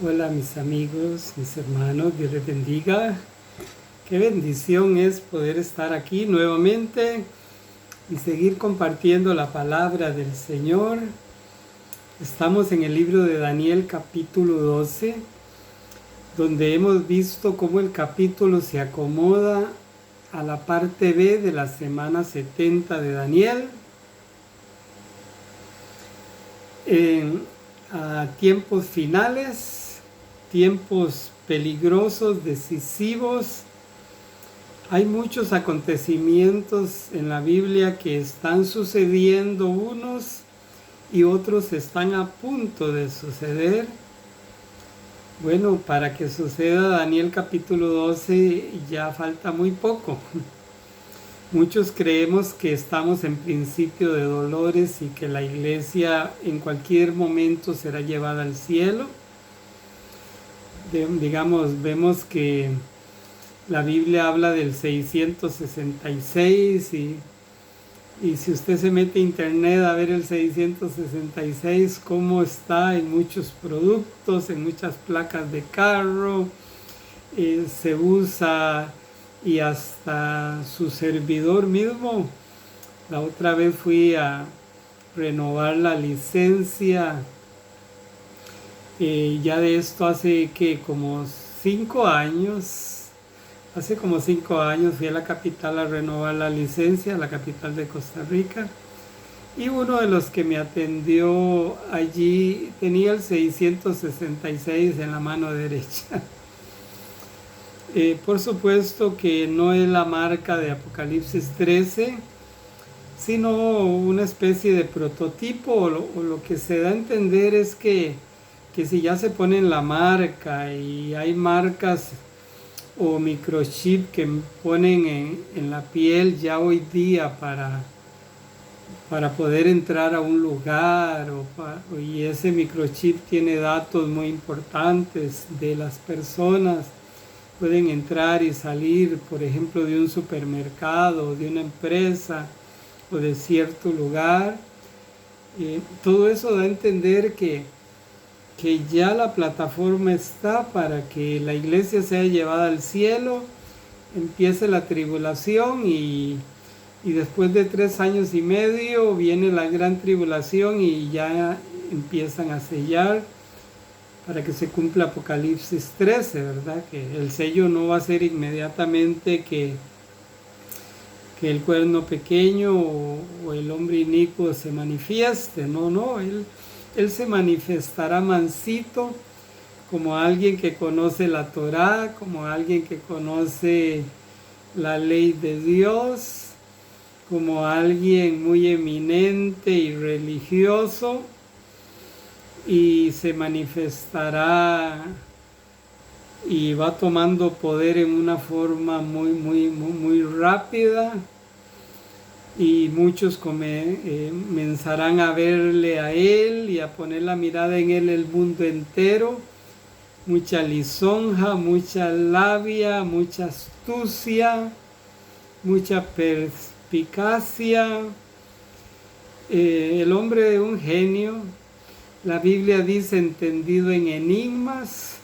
Hola mis amigos, mis hermanos, Dios les bendiga. Qué bendición es poder estar aquí nuevamente y seguir compartiendo la palabra del Señor. Estamos en el libro de Daniel capítulo 12, donde hemos visto cómo el capítulo se acomoda a la parte B de la semana 70 de Daniel. A tiempos finales, tiempos peligrosos, decisivos. Hay muchos acontecimientos en la Biblia que están sucediendo unos y otros están a punto de suceder. Bueno, para que suceda Daniel capítulo 12 ya falta muy poco. Muchos creemos que estamos en principio de dolores y que la iglesia en cualquier momento será llevada al cielo. Vemos que la Biblia habla del 666 y si usted se mete a internet a ver el 666, cómo está en muchos productos, en muchas placas de carro, se usa y hasta su servidor mismo. La otra vez fui a renovar la licencia. Ya de esto hace que como 5 años. Hace como 5 años fui a la capital a renovar la licencia, a la capital de Costa Rica. Y uno de los que me atendió allí tenía el 666 en la mano derecha. Por supuesto que no es la marca de Apocalipsis 13, sino una especie de prototipo, o lo que se da a entender es que si ya se pone la marca y hay marcas o microchip que ponen en la piel ya hoy día para poder entrar a un lugar, y ese microchip tiene datos muy importantes de las personas. Pueden entrar y salir, por ejemplo, de un supermercado, de una empresa o de cierto lugar. Todo eso da a entender que ya la plataforma está para que la iglesia sea llevada al cielo, empiece la tribulación y después de 3 años y medio viene la gran tribulación y ya empiezan a sellar para que se cumpla Apocalipsis 13, ¿verdad? Que el sello no va a ser inmediatamente que el cuerno pequeño o el hombre inicuo se manifieste, no, él se manifestará mansito, como alguien que conoce la Torá, como alguien que conoce la ley de Dios, como alguien muy eminente y religioso, y se manifestará y va tomando poder en una forma muy rápida, y muchos comenzarán a verle a él y a poner la mirada en él el mundo entero. Mucha lisonja, mucha labia, mucha astucia, mucha perspicacia. El hombre es un genio. La Biblia dice entendido en enigmas.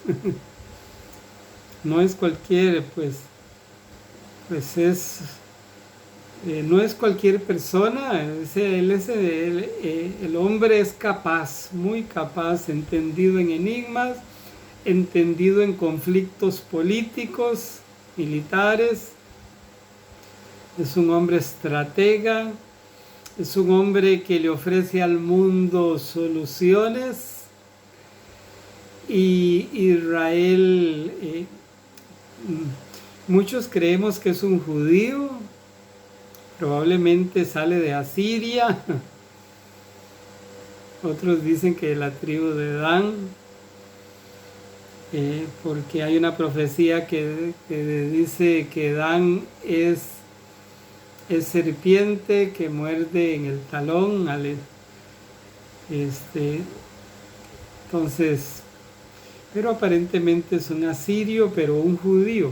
No es cualquier, no es cualquier persona. El hombre es capaz, muy capaz, entendido en enigmas, entendido en conflictos políticos, militares. Es un hombre estratega, es un hombre que le ofrece al mundo soluciones. Y Israel, muchos creemos que es un judío, probablemente sale de Asiria. Otros dicen que de la tribu de Dan, porque hay una profecía que dice que Dan es serpiente que muerde en el talón. Entonces, pero aparentemente es un asirio, pero un judío.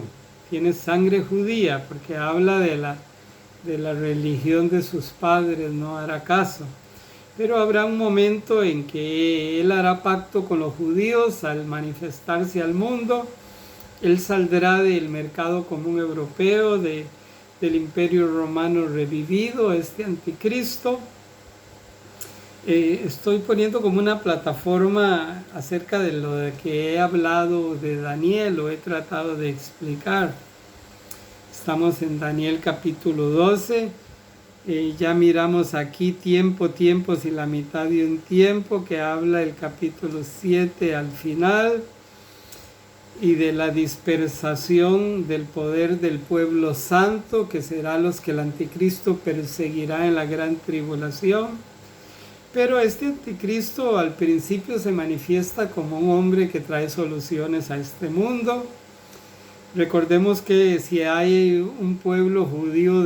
Tiene sangre judía, porque habla de la religión de sus padres, no hará caso. Pero habrá un momento en que él hará pacto con los judíos al manifestarse al mundo. Él saldrá del mercado común europeo, del imperio romano revivido, este anticristo. Estoy poniendo como una plataforma acerca de lo de que he hablado de Daniel, lo he tratado de explicar. Estamos en Daniel capítulo 12. Ya miramos aquí tiempos y la mitad de un tiempo, que habla el capítulo 7 al final, y de la dispersación del poder del pueblo santo, que será los que el anticristo perseguirá en la gran tribulación. Pero este anticristo al principio se manifiesta como un hombre que trae soluciones a este mundo. Recordemos que si hay un pueblo judío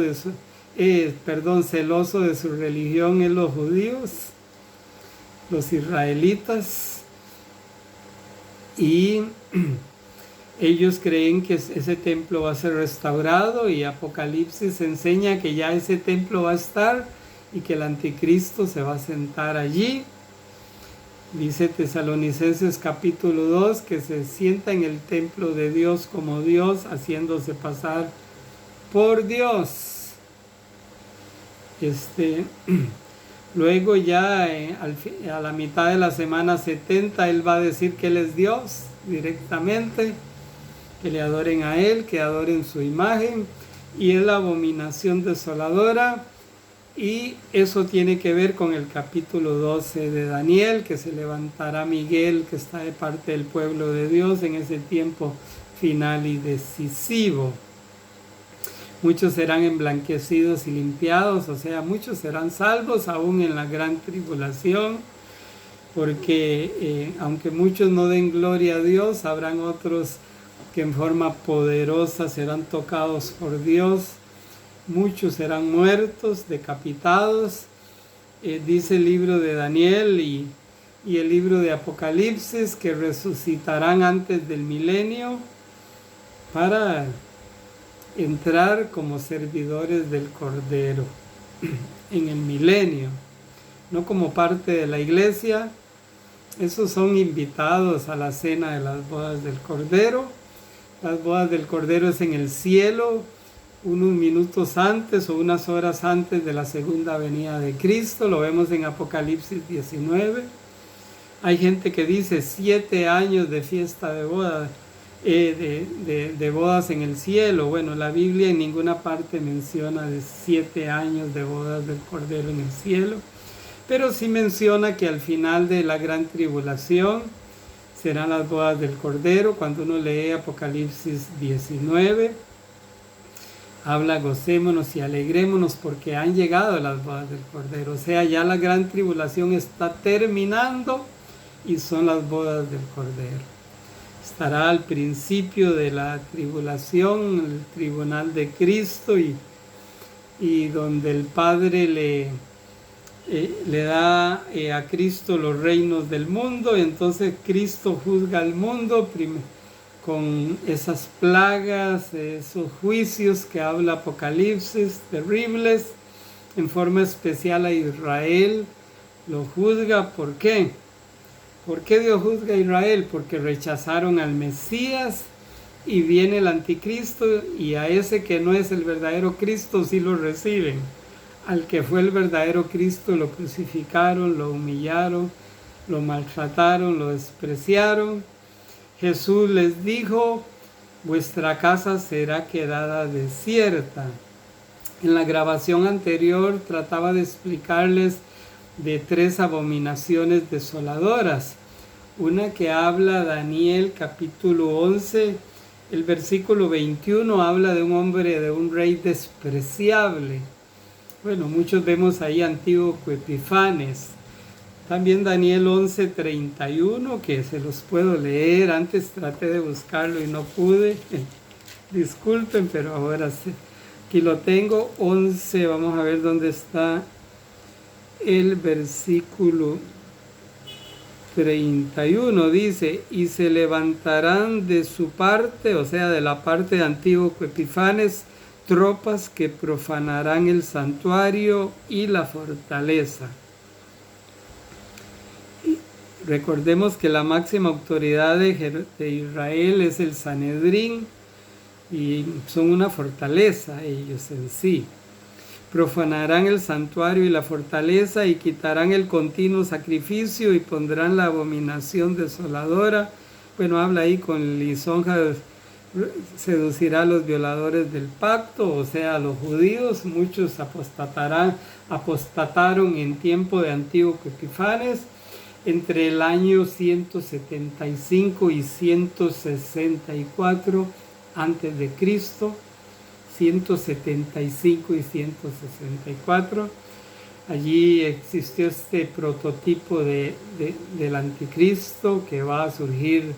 celoso de su religión, es los judíos, los israelitas, y ellos creen que ese templo va a ser restaurado, y Apocalipsis enseña que ya ese templo va a estar y que el anticristo se va a sentar allí. Dice Tesalonicenses capítulo 2 que se sienta en el templo de Dios como Dios, haciéndose pasar por Dios. Luego ya a la mitad de la semana 70 él va a decir que él es Dios directamente, que le adoren a él, que adoren su imagen, y es la abominación desoladora. Y eso tiene que ver con el capítulo 12 de Daniel, que se levantará Miguel, que está de parte del pueblo de Dios en ese tiempo final y decisivo. Muchos serán emblanquecidos y limpiados, o sea, muchos serán salvos aún en la gran tribulación, porque aunque muchos no den gloria a Dios, habrán otros que en forma poderosa serán tocados por Dios. Muchos serán muertos, decapitados, dice el libro de Daniel y el libro de Apocalipsis, que resucitarán antes del milenio para entrar como servidores del Cordero en el milenio, no como parte de la iglesia. Esos son invitados a la cena de las bodas del Cordero. Las bodas del Cordero es en el cielo, unos minutos antes o unas horas antes de la segunda venida de Cristo. Lo vemos en Apocalipsis 19. Hay gente que dice 7 años de fiesta de bodas, de bodas en el cielo. Bueno, la Biblia en ninguna parte menciona de 7 años de bodas del Cordero en el cielo, pero sí menciona que al final de la gran tribulación serán las bodas del Cordero. Cuando uno lee Apocalipsis 19, habla: gocémonos y alegrémonos porque han llegado las bodas del Cordero. O sea, ya la gran tribulación está terminando y son las bodas del Cordero. Estará al principio de la tribulación el tribunal de Cristo, y donde el Padre le da a Cristo los reinos del mundo. Entonces Cristo juzga al mundo con esas plagas, esos juicios que habla Apocalipsis, terribles, en forma especial a Israel. Lo juzga. ¿Por qué? ¿Por qué Dios juzga a Israel? Porque rechazaron al Mesías, y viene el anticristo, y a ese que no es el verdadero Cristo sí lo reciben. Al que fue el verdadero Cristo lo crucificaron, lo humillaron, lo maltrataron, lo despreciaron. Jesús les dijo: vuestra casa será quedada desierta. En la grabación anterior trataba de explicarles de 3 abominaciones desoladoras. Una que habla Daniel capítulo 11, el versículo 21, habla de un hombre, de un rey despreciable. Bueno, muchos vemos ahí Antíoco Epifanes. También Daniel 11:31, que se los puedo leer. Antes traté de buscarlo y no pude. Disculpen, pero ahora sí. Aquí lo tengo, 11, vamos a ver dónde está el versículo 31. Dice: y se levantarán de su parte, o sea, de la parte de Antíoco Epifanes, tropas que profanarán el santuario y la fortaleza. Recordemos que la máxima autoridad de Israel es el Sanedrín y son una fortaleza ellos en sí. Profanarán el santuario y la fortaleza y quitarán el continuo sacrificio y pondrán la abominación desoladora. Bueno, habla ahí con lisonjas, seducirá a los violadores del pacto, o sea, a los judíos. Muchos apostataron en tiempo de Antíoco Epifanes entre el año 175 y 164 antes de Cristo. 175 y 164. Allí existió este prototipo del anticristo que va a surgir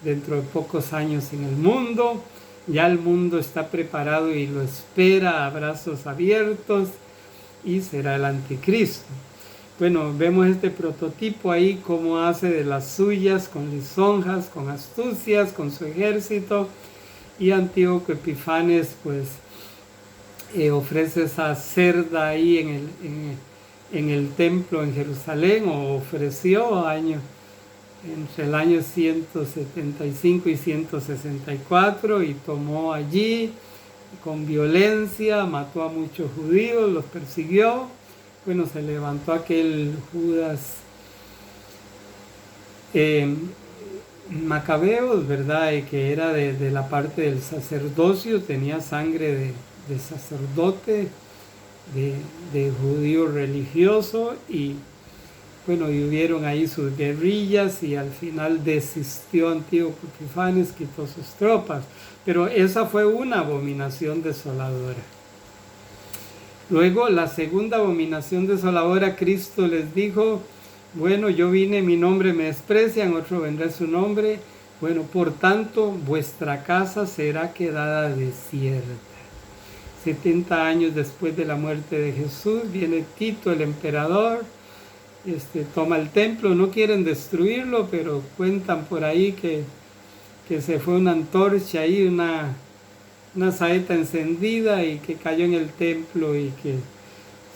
dentro de pocos años en el mundo. Ya el mundo está preparado y lo espera a brazos abiertos y será el anticristo. Bueno, vemos este prototipo ahí, cómo hace de las suyas, con lisonjas, con astucias, con su ejército. Y Antíoco Epifanes pues ofrece esa cerda ahí en el templo en Jerusalén, o ofreció entre el año 175 y 164, y tomó allí con violencia, mató a muchos judíos, los persiguió. Bueno, se levantó aquel Judas Macabeos, ¿verdad? Que era de la parte del sacerdocio, tenía sangre de sacerdote, de judío religioso, y bueno, y hubieron ahí sus guerrillas y al final desistió Antíoco Epifanes, quitó sus tropas, pero esa fue una abominación desoladora. Luego la segunda abominación desoladora, Cristo les dijo: bueno, yo vine, mi nombre me desprecian, otro vendrá su nombre. Bueno, por tanto, vuestra casa será quedada desierta. 70 años después de la muerte de Jesús, viene Tito, el emperador, toma el templo. No quieren destruirlo, pero cuentan por ahí que se fue una antorcha ahí, una saeta encendida, y que cayó en el templo y que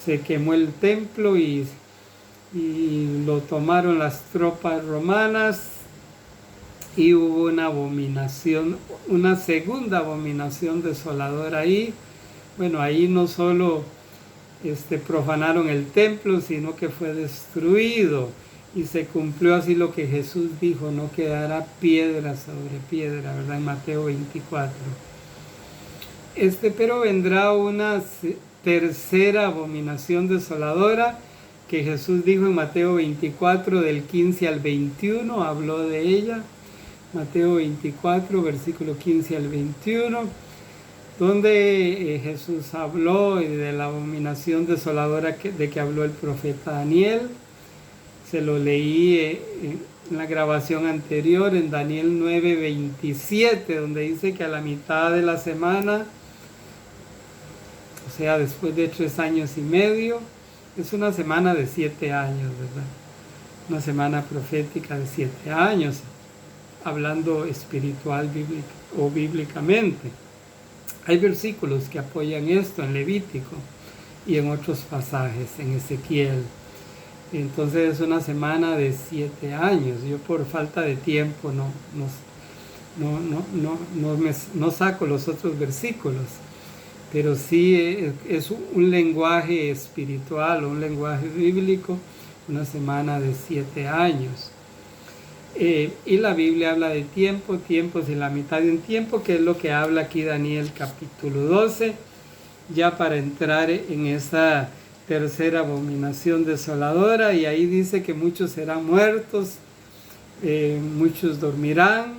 se quemó el templo y lo tomaron las tropas romanas, y hubo una abominación, una segunda abominación desoladora ahí. Bueno, ahí no solo profanaron el templo, sino que fue destruido, y se cumplió así lo que Jesús dijo: no quedará piedra sobre piedra, ¿verdad? En Mateo 24. Pero vendrá una tercera abominación desoladora, que Jesús dijo en Mateo 24, del 15 al 21, habló de ella. Mateo 24, versículo 15 al 21, donde Jesús habló de la abominación desoladora de que habló el profeta Daniel. Se lo leí en la grabación anterior, en Daniel 9, 27, donde dice que a la mitad de la semana, o sea, después de 3 años y medio, es una semana de 7 años, ¿verdad? Una semana profética de 7 años, hablando espiritual o bíblicamente. Hay versículos que apoyan esto en Levítico y en otros pasajes, en Ezequiel. Entonces es una semana de 7 años. Yo por falta de tiempo no saco los otros versículos, pero sí es un lenguaje espiritual o un lenguaje bíblico, una semana de 7 años. Y la Biblia habla de tiempos y la mitad de un tiempo, que es lo que habla aquí Daniel capítulo 12, ya para entrar en esa tercera abominación desoladora. Y ahí dice que muchos serán muertos, muchos dormirán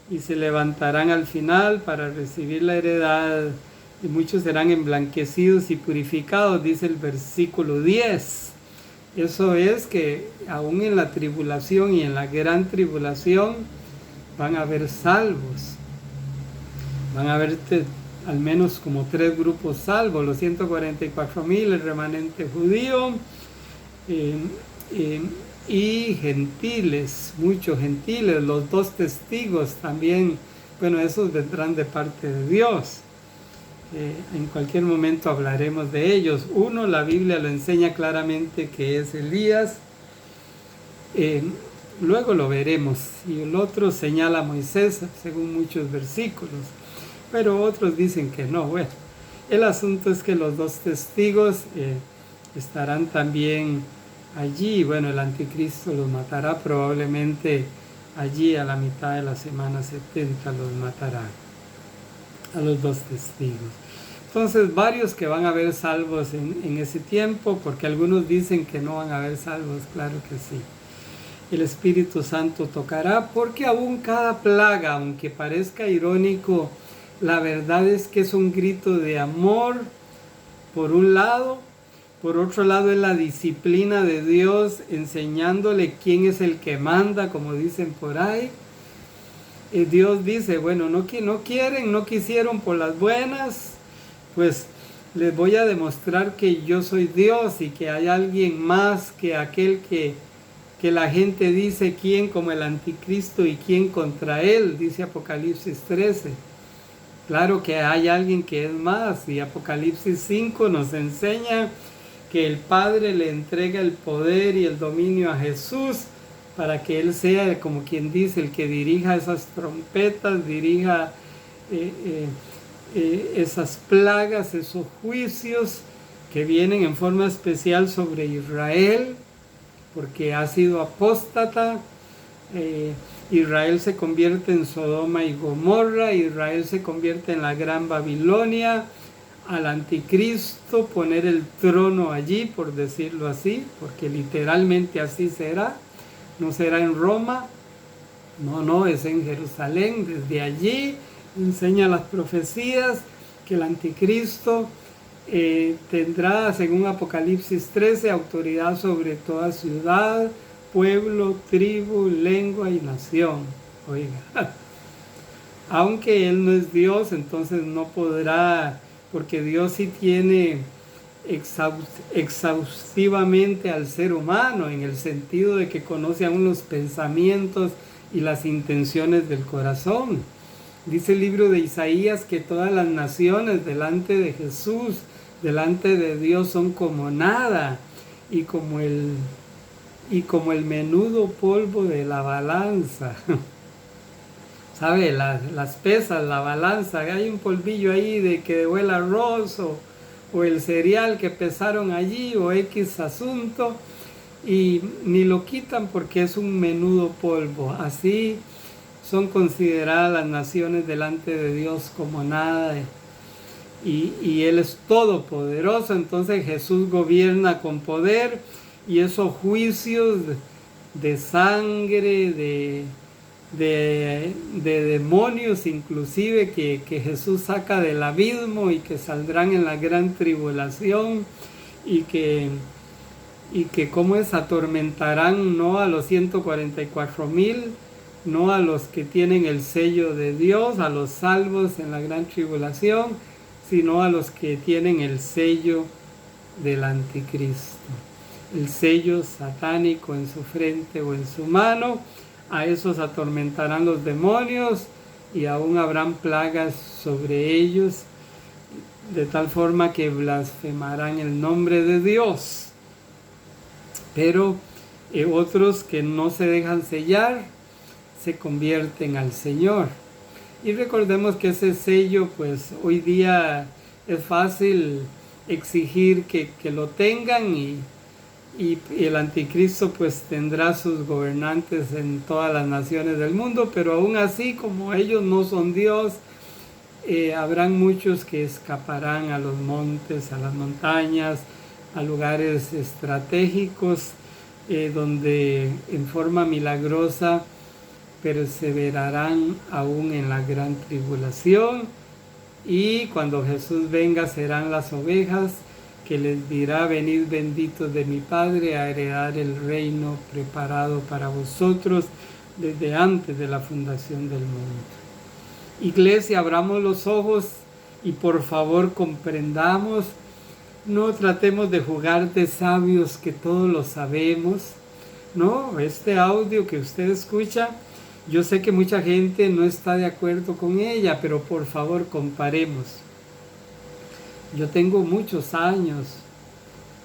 y se levantarán al final para recibir la heredad, y muchos serán emblanquecidos y purificados, dice el versículo 10. Eso es que aún en la tribulación y en la gran tribulación van a haber salvos. Van a haber al menos como 3 grupos salvos: los 144,000, el remanente judío, y gentiles, muchos gentiles, los 2 testigos también. Bueno, esos vendrán de parte de Dios. En cualquier momento hablaremos de ellos. Uno, la Biblia lo enseña claramente, que es Elías. Luego lo veremos. Y el otro señala a Moisés, según muchos versículos. Pero otros dicen que no. Bueno, el asunto es que los dos testigos estarán también allí. Bueno, el anticristo los matará probablemente allí a la mitad de la semana 70, los matará a los dos testigos. Entonces, varios que van a haber salvos en ese tiempo, porque algunos dicen que no van a haber salvos, claro que sí. El Espíritu Santo tocará, porque aún cada plaga, aunque parezca irónico, la verdad es que es un grito de amor, por un lado. Por otro lado, es la disciplina de Dios, enseñándole quién es el que manda, como dicen por ahí. Dios dice, bueno, no quieren, no quisieron por las buenas, pues les voy a demostrar que yo soy Dios y que hay alguien más que aquel que la gente dice quién como el anticristo y quién contra él, dice Apocalipsis 13. Claro que hay alguien que es más, y Apocalipsis 5 nos enseña que el Padre le entrega el poder y el dominio a Jesús para que Él sea, como quien dice, el que dirija esas trompetas, dirija esas plagas, esos juicios que vienen en forma especial sobre Israel, porque ha sido apóstata. Israel se convierte en Sodoma y Gomorra, Israel se convierte en la Gran Babilonia, al anticristo poner el trono allí, por decirlo así, porque literalmente así será, no será en Roma, no, es en Jerusalén. Desde allí enseña las profecías que el anticristo tendrá, según Apocalipsis 13, autoridad sobre toda ciudad, pueblo, tribu, lengua y nación. Oiga, aunque él no es Dios, entonces no podrá, porque Dios sí tiene exhaustivamente al ser humano, en el sentido de que conoce aún los pensamientos y las intenciones del corazón. Dice el libro de Isaías que todas las naciones delante de Jesús, delante de Dios, son como nada y como el menudo polvo de la balanza. ¿Sabe? Las pesas, la balanza, hay un polvillo ahí de que dejó el arroz o el cereal que pesaron allí o X asunto y ni lo quitan porque es un menudo polvo. Así son consideradas las naciones delante de Dios como nada y Él es todopoderoso. Entonces Jesús gobierna con poder y esos juicios de sangre, de demonios inclusive que Jesús saca del abismo y que saldrán en la gran tribulación y que cómo es, atormentarán no a los 144,000, no a los que tienen el sello de Dios, a los salvos en la gran tribulación, sino a los que tienen el sello del anticristo, el sello satánico en su frente o en su mano. A esos atormentarán los demonios y aún habrán plagas sobre ellos, de tal forma que blasfemarán el nombre de Dios. Pero otros que no se dejan sellar se convierten al Señor. Y recordemos que ese sello, pues hoy día es fácil exigir que lo tengan y el anticristo pues tendrá sus gobernantes en todas las naciones del mundo, pero aún así, como ellos no son Dios, habrán muchos que escaparán a los montes, a las montañas, a lugares estratégicos, donde en forma milagrosa perseverarán aún en la gran tribulación, y cuando Jesús venga serán las ovejas que les dirá: venid benditos de mi Padre a heredar el reino preparado para vosotros desde antes de la fundación del mundo. Iglesia, abramos los ojos y por favor comprendamos, no tratemos de jugar de sabios que todos lo sabemos. No, este audio que usted escucha, yo sé que mucha gente no está de acuerdo con ella, pero por favor comparemos. Yo tengo muchos años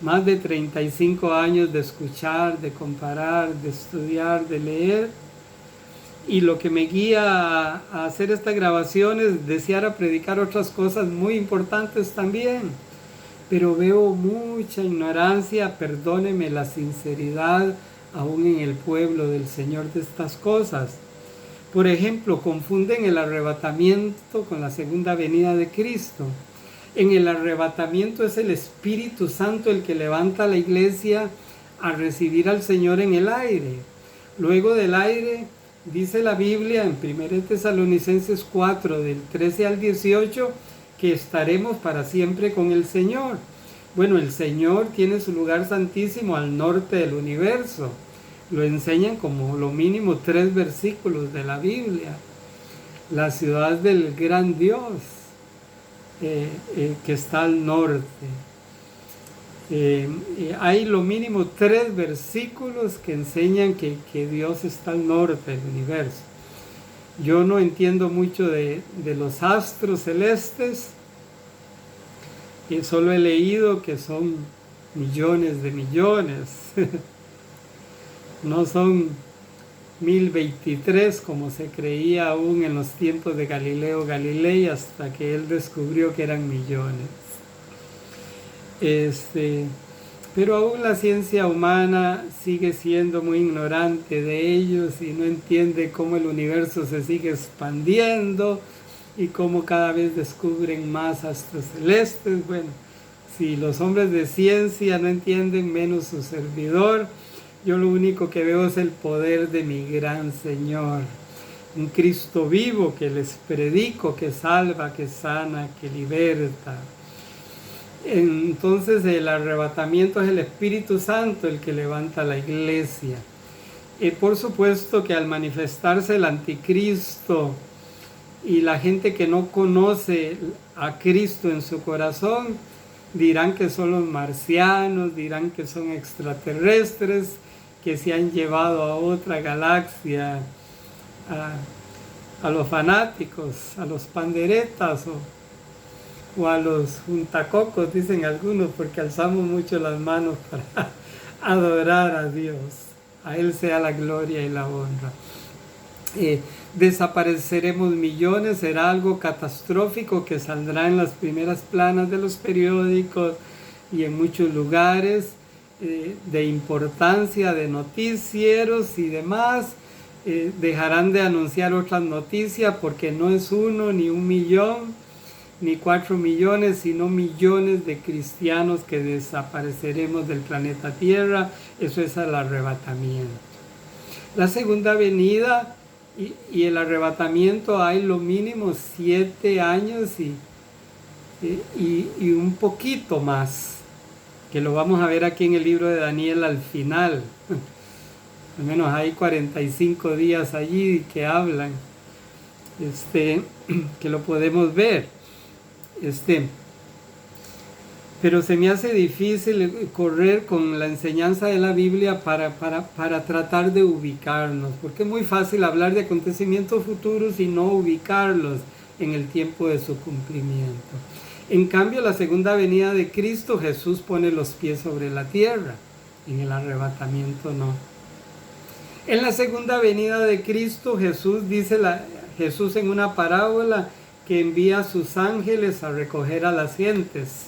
más de 35 años de escuchar, de comparar, de estudiar, de leer. Y lo que me guía a hacer esta grabación es desear a predicar otras cosas muy importantes también. Pero veo mucha ignorancia, perdóneme la sinceridad, aún en el pueblo del Señor de estas cosas. Por ejemplo, confunden el arrebatamiento con la segunda venida de Cristo. En el arrebatamiento es el Espíritu Santo el que levanta a la iglesia a recibir al Señor en el aire. Luego del aire, dice la Biblia en 1 Tesalonicenses 4, del 13 al 18, que estaremos para siempre con el Señor. Bueno, el Señor tiene su lugar santísimo al norte del universo. Lo enseñan como lo mínimo 3 versículos de la Biblia. La ciudad del gran Dios, que está al norte. Hay lo mínimo 3 versículos que enseñan que Dios está al norte del universo. Yo no entiendo mucho de los astros celestes, solo he leído que son millones de millones. No son 1023 como se creía aún en los tiempos de Galileo Galilei, hasta que él descubrió que eran millones. Pero aún la ciencia humana sigue siendo muy ignorante de ellos y no entiende cómo el universo se sigue expandiendo y cómo cada vez descubren más astros celestes. Bueno, si los hombres de ciencia no entienden, menos su servidor. Yo lo único que veo es el poder de mi gran Señor, un Cristo vivo que les predico, que salva, que sana, que liberta. Entonces el arrebatamiento es el Espíritu Santo el que levanta la iglesia. Por supuesto que al manifestarse el anticristo y la gente que no conoce a Cristo en su corazón, dirán que son los marcianos, dirán que son extraterrestres, que se han llevado a otra galaxia, a los fanáticos, a los panderetas o a los juntacocos, dicen algunos, porque alzamos mucho las manos para adorar a Dios. A Él sea la gloria y la honra. Desapareceremos millones, será algo catastrófico que saldrá en las primeras planas de los periódicos y en muchos lugares de importancia, de noticieros y demás. Dejarán de anunciar otras noticias porque no es 1 ni 1 millón ni 4 millones, sino millones de cristianos que desapareceremos del planeta Tierra. Eso es el arrebatamiento. La segunda venida y el arrebatamiento hay lo mínimo 7 años y un poquito más, que lo vamos a ver aquí en el libro de Daniel al final. Al menos hay 45 días allí que hablan, que lo podemos ver. Pero se me hace difícil correr con la enseñanza de la Biblia para tratar de ubicarnos, porque es muy fácil hablar de acontecimientos futuros y no ubicarlos en el tiempo de su cumplimiento. En cambio, la segunda venida de Cristo, Jesús pone los pies sobre la tierra, en el arrebatamiento no. En la segunda venida de Cristo, Jesús en una parábola que envía a sus ángeles a recoger a las gentes.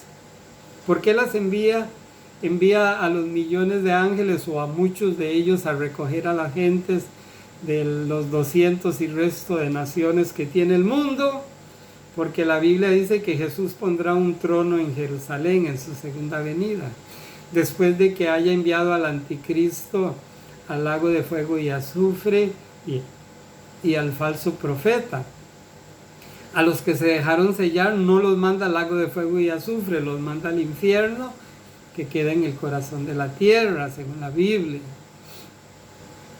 ¿Por qué las envía? Envía a los millones de ángeles o a muchos de ellos a recoger a las gentes de los 200 y resto de naciones que tiene el mundo, porque la Biblia dice que Jesús pondrá un trono en Jerusalén en su segunda venida, después de que haya enviado al anticristo al lago de fuego y azufre y al falso profeta. A los que se dejaron sellar no los manda al lago de fuego y azufre, los manda al infierno, que queda en el corazón de la tierra, según la Biblia.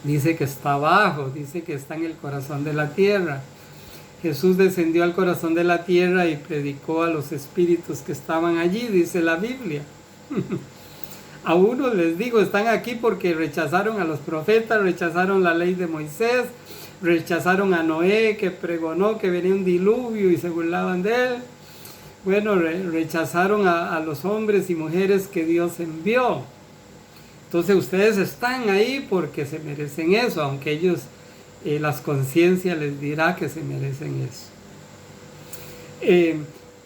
Dice que está abajo, dice que está en el corazón de la tierra. Jesús descendió al corazón de la tierra y predicó a los espíritus que estaban allí, dice la Biblia. A unos les digo, están aquí porque rechazaron a los profetas, rechazaron la ley de Moisés, rechazaron a Noé, que pregonó que venía un diluvio y se burlaban de él. Bueno, rechazaron a los hombres y mujeres que Dios envió. Entonces ustedes están ahí porque se merecen eso, aunque ellos, las conciencias les dirá que se merecen eso.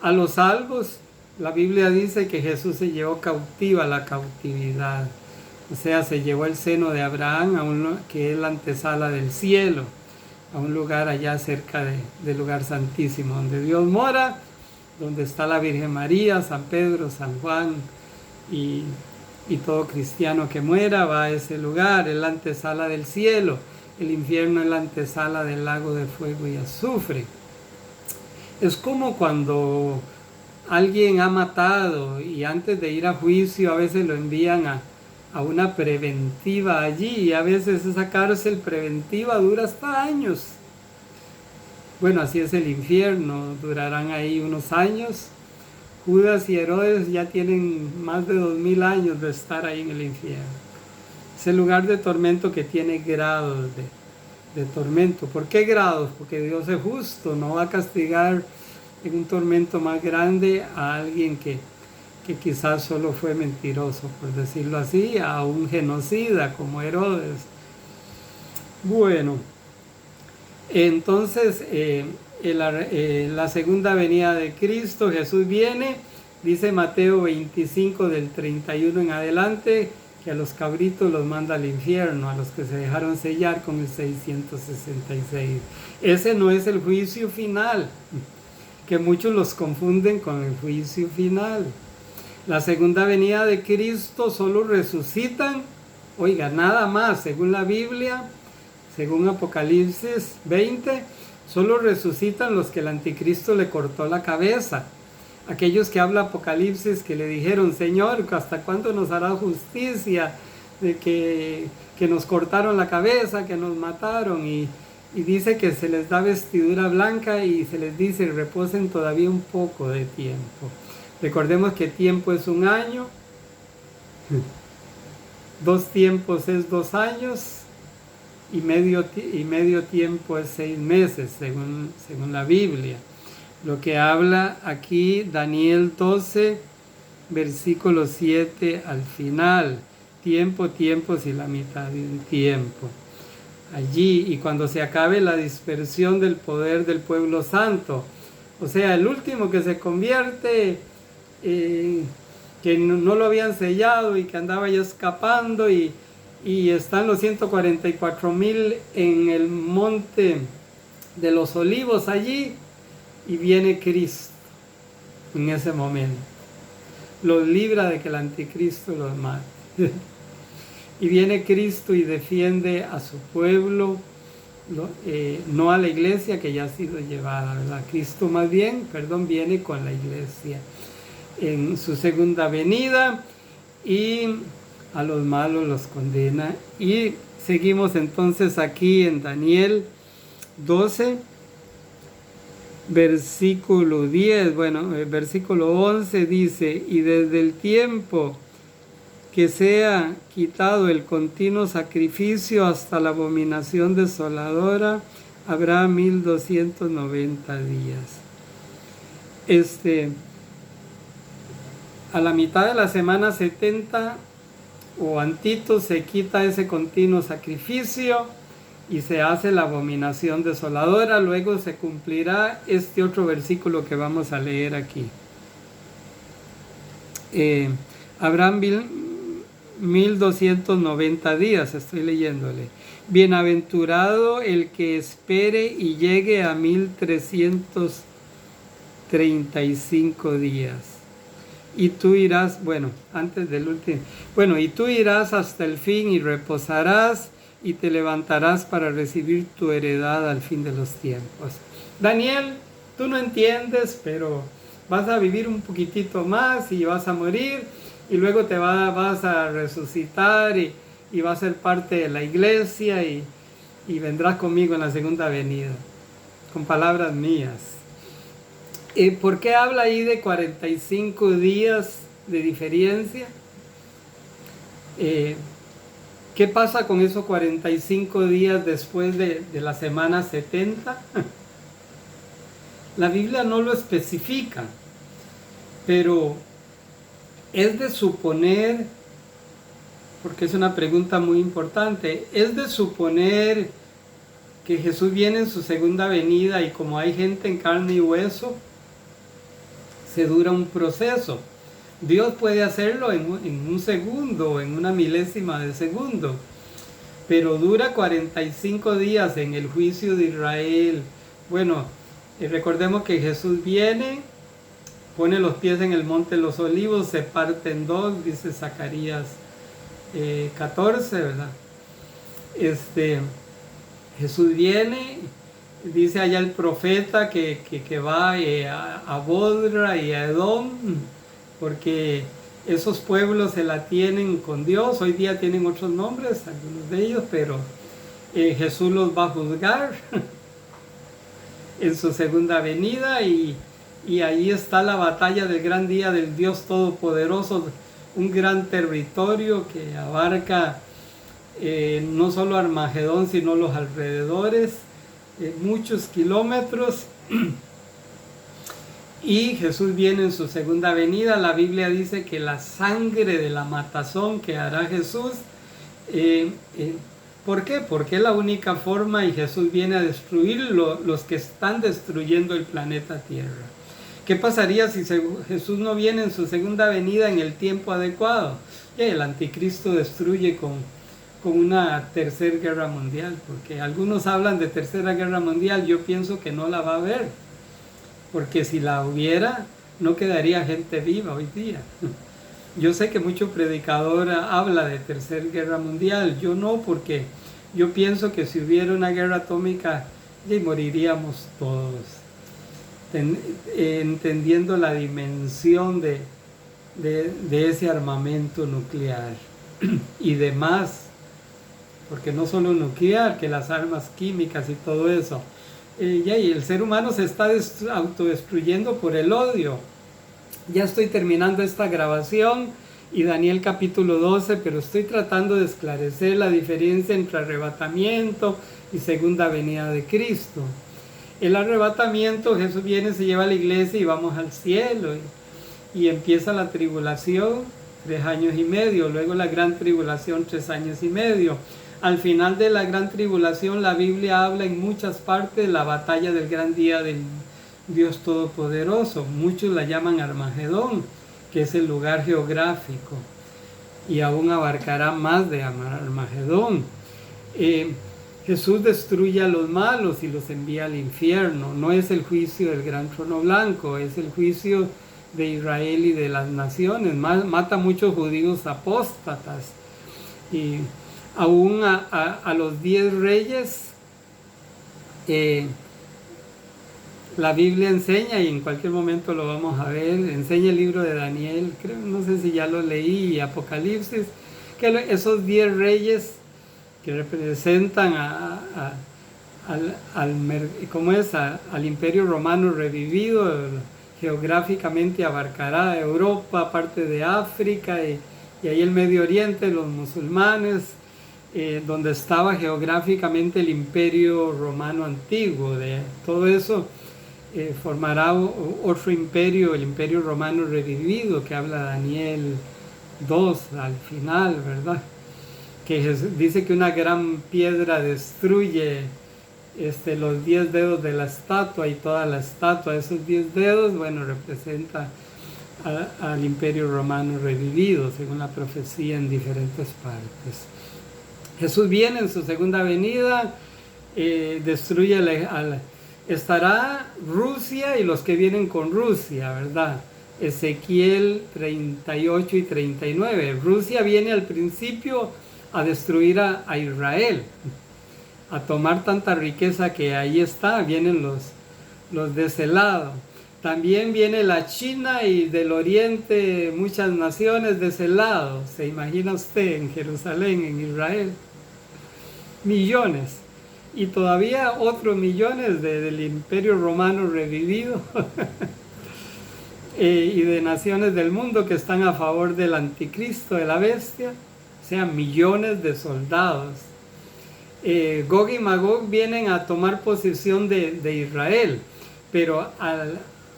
A los salvos, la Biblia dice que Jesús se llevó cautiva la cautividad. O sea, se llevó el seno de Abraham, que es la antesala del cielo, a un lugar allá cerca del lugar santísimo, donde Dios mora, donde está la Virgen María, San Pedro, San Juan y todo cristiano que muera va a ese lugar, es la antesala del cielo. El infierno es la antesala del lago de fuego y azufre. Es como cuando alguien ha matado y antes de ir a juicio a veces lo envían a una preventiva allí, y a veces esa cárcel preventiva dura hasta años. Bueno, así es el infierno, durarán ahí unos años. Judas y Herodes ya tienen más de 2000 años de estar ahí en el infierno. Es el lugar de tormento que tiene grados de tormento. ¿Por qué grados? Porque Dios es justo, no va a castigar en un tormento más grande a alguien que quizás solo fue mentiroso, por decirlo así, a un genocida como Herodes. Bueno, entonces la segunda venida de Cristo, Jesús viene, dice Mateo 25 del 31 en adelante, que a los cabritos los manda al infierno, a los que se dejaron sellar con el 666. Ese no es el juicio final, que muchos los confunden con el juicio final. La segunda venida de Cristo solo resucitan, oiga, nada más, según la Biblia, según Apocalipsis 20, solo resucitan los que el anticristo le cortó la cabeza. Aquellos que habla Apocalipsis que le dijeron, Señor, ¿hasta cuándo nos hará justicia de que nos cortaron la cabeza, que nos mataron? Y dice que se les da vestidura blanca y se les dice, reposen todavía un poco de tiempo. Recordemos que tiempo es un año, 2 tiempos es 2 años, y medio tiempo es 6 meses, según la Biblia. Lo que habla aquí Daniel 12, versículo 7 al final. Tiempo, tiempos y la mitad de un tiempo. Allí, y cuando se acabe la dispersión del poder del pueblo santo, o sea, el último que se convierte, que no lo habían sellado y que andaba ya escapando, y están los 144,000 en el monte de los olivos allí, y viene Cristo en ese momento. Los libra de que el anticristo los mate. Y viene Cristo y defiende a su pueblo, no a la iglesia que ya ha sido llevada, ¿verdad? Cristo más bien, viene con la iglesia en su segunda venida, y a los malos los condena. Y seguimos entonces aquí en Daniel 12, versículo 10, versículo 11 dice, y desde el tiempo que sea quitado el continuo sacrificio hasta la abominación desoladora, habrá 1290 días. A la mitad de la semana 70 o antito se quita ese continuo sacrificio y se hace la abominación desoladora. Luego se cumplirá este otro versículo que vamos a leer aquí. Habrán 1290 días, estoy leyéndole. Bienaventurado el que espere y llegue a 1335 días. Y tú irás, antes del último, y tú irás hasta el fin y reposarás y te levantarás para recibir tu heredad al fin de los tiempos. Daniel, tú no entiendes, pero vas a vivir un poquitito más y vas a morir, y luego vas a resucitar y vas a ser parte de la iglesia y vendrás conmigo en la segunda venida, con palabras mías. ¿Por qué habla ahí de 45 días de diferencia? ¿Qué pasa con esos 45 días después de la semana 70? La Biblia no lo especifica. Pero es de suponer, porque es una pregunta muy importante, es de suponer que Jesús viene en su segunda venida y como hay gente en carne y hueso, se dura un proceso. Dios puede hacerlo en un segundo, en una milésima de segundo, pero dura 45 días en el juicio de Israel. Bueno, recordemos que Jesús viene, pone los pies en el monte de los olivos, se parte en dos, dice Zacarías 14, ¿verdad? Jesús viene, dice allá el profeta que va a Bodra y a Edom, porque esos pueblos se la tienen con Dios. Hoy día tienen otros nombres, algunos de ellos, pero Jesús los va a juzgar en su segunda venida, y ahí está la batalla del gran día del Dios Todopoderoso, un gran territorio que abarca no solo Armagedón, sino los alrededores, muchos kilómetros. Y Jesús viene en su segunda venida. La Biblia dice que la sangre de la matazón que hará Jesús, ¿por qué? Porque es la única forma, y Jesús viene a destruir los que están destruyendo el planeta Tierra. ¿Qué pasaría si Jesús no viene en su segunda venida en el tiempo adecuado? El anticristo destruye con una tercera guerra mundial, porque algunos hablan de tercera guerra mundial. Yo pienso que no la va a haber, porque si la hubiera, no quedaría gente viva hoy día. Yo sé que mucho predicador habla de tercera guerra mundial, yo no, porque yo pienso que si hubiera una guerra atómica, ya moriríamos todos, entendiendo la dimensión de ese armamento nuclear y demás, porque no solo nuclear, que las armas químicas y todo eso. Y el ser humano se está autodestruyendo por el odio. Ya estoy terminando esta grabación y Daniel capítulo 12, pero estoy tratando de esclarecer la diferencia entre arrebatamiento y segunda venida de Cristo. El arrebatamiento, Jesús viene, se lleva a la iglesia y vamos al cielo, y empieza la tribulación, 3 años y medio, luego la gran tribulación, 3 años y medio. Al final de la gran tribulación, la Biblia habla en muchas partes de la batalla del gran día del Dios Todopoderoso. Muchos la llaman Armagedón, que es el lugar geográfico, y aún abarcará más de Armagedón. Jesús destruye a los malos y los envía al infierno. No es el juicio del gran trono blanco, es el juicio de Israel y de las naciones. Mata a muchos judíos apóstatas. Y aún a los 10 reyes, la Biblia enseña, y en cualquier momento lo vamos a ver, enseña el libro de Daniel, creo, no sé si ya lo leí, y Apocalipsis, que esos 10 reyes que representan al Imperio Romano revivido, geográficamente abarcará Europa, parte de África, y ahí el Medio Oriente, los musulmanes, donde estaba geográficamente el Imperio Romano antiguo. De todo eso formará otro imperio, el Imperio Romano revivido, que habla Daniel 2 al final, ¿verdad? Que dice que una gran piedra destruye los 10 dedos de la estatua, y toda la estatua, esos 10 dedos, bueno, representa al Imperio Romano revivido, según la profecía en diferentes partes. Jesús viene en su segunda venida, destruye estará Rusia y los que vienen con Rusia, ¿verdad? Ezequiel 38 y 39. Rusia viene al principio a destruir a Israel, a tomar tanta riqueza que ahí está, vienen los de ese lado. También viene la China y del oriente muchas naciones de ese lado. ¿Se imagina usted en Jerusalén, en Israel? Millones. Y todavía otros millones del Imperio Romano revivido y de naciones del mundo que están a favor del anticristo, de la bestia. O sea, millones de soldados. Gog y Magog vienen a tomar posesión de Israel, pero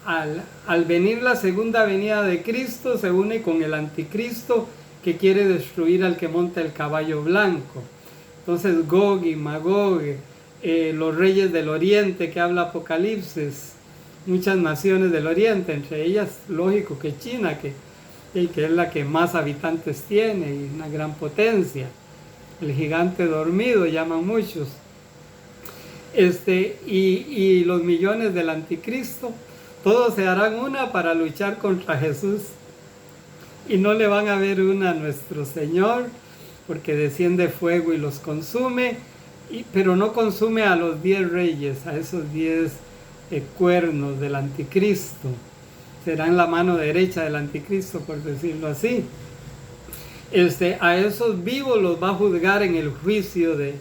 al venir la segunda venida de Cristo, se une con el anticristo que quiere destruir al que monta el caballo blanco. Entonces Gog y Magog, los reyes del oriente que habla Apocalipsis, muchas naciones del oriente, entre ellas, lógico que China, que es la que más habitantes tiene y una gran potencia. El gigante dormido, llaman muchos. Y los millones del anticristo, todos se harán una para luchar contra Jesús. Y no le van a ver una a nuestro Señor, porque desciende fuego y los consume, pero no consume a los 10 reyes, a esos 10 cuernos del anticristo. Serán la mano derecha del anticristo, por decirlo así. A esos vivos los va a juzgar en el juicio de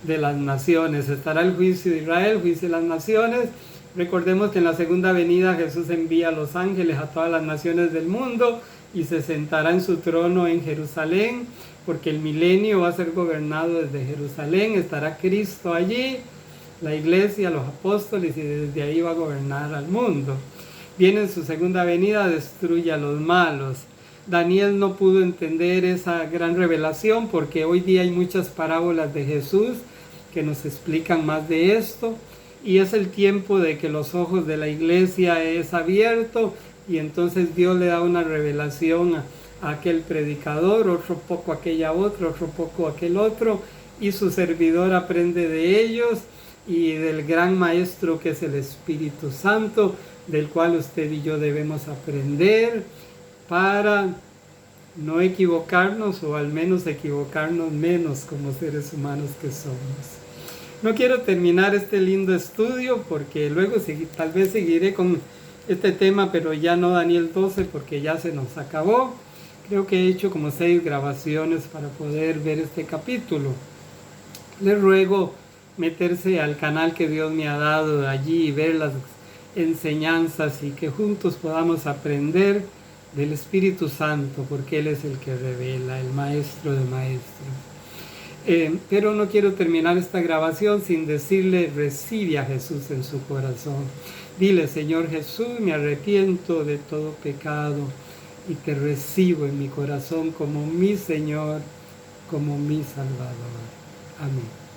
las naciones. Estará el juicio de Israel, el juicio de las naciones. Recordemos que en la segunda venida Jesús envía a los ángeles a todas las naciones del mundo y se sentará en su trono en Jerusalén, porque el milenio va a ser gobernado desde Jerusalén. Estará Cristo allí, la iglesia, los apóstoles, y desde ahí va a gobernar al mundo. Viene en su segunda venida, destruye a los malos. Daniel no pudo entender esa gran revelación porque hoy día hay muchas parábolas de Jesús que nos explican más de esto, y es el tiempo de que los ojos de la iglesia es abierto y entonces Dios le da una revelación a aquel predicador, otro poco a aquella otra, otro poco a aquel otro, y su servidor aprende de ellos y del gran maestro que es el Espíritu Santo, del cual usted y yo debemos aprender para no equivocarnos, o al menos equivocarnos menos como seres humanos que somos. No quiero terminar este lindo estudio porque luego tal vez seguiré con este tema, pero ya no Daniel 12 porque ya se nos acabó. Creo que he hecho como 6 grabaciones para poder ver este capítulo. Les ruego meterse al canal que Dios me ha dado allí y ver las enseñanzas y que juntos podamos aprender del Espíritu Santo, porque Él es el que revela, el maestro de maestros. Pero no quiero terminar esta grabación sin decirle: recibe a Jesús en su corazón. Dile: Señor Jesús, me arrepiento de todo pecado y te recibo en mi corazón como mi Señor, como mi Salvador. Amén.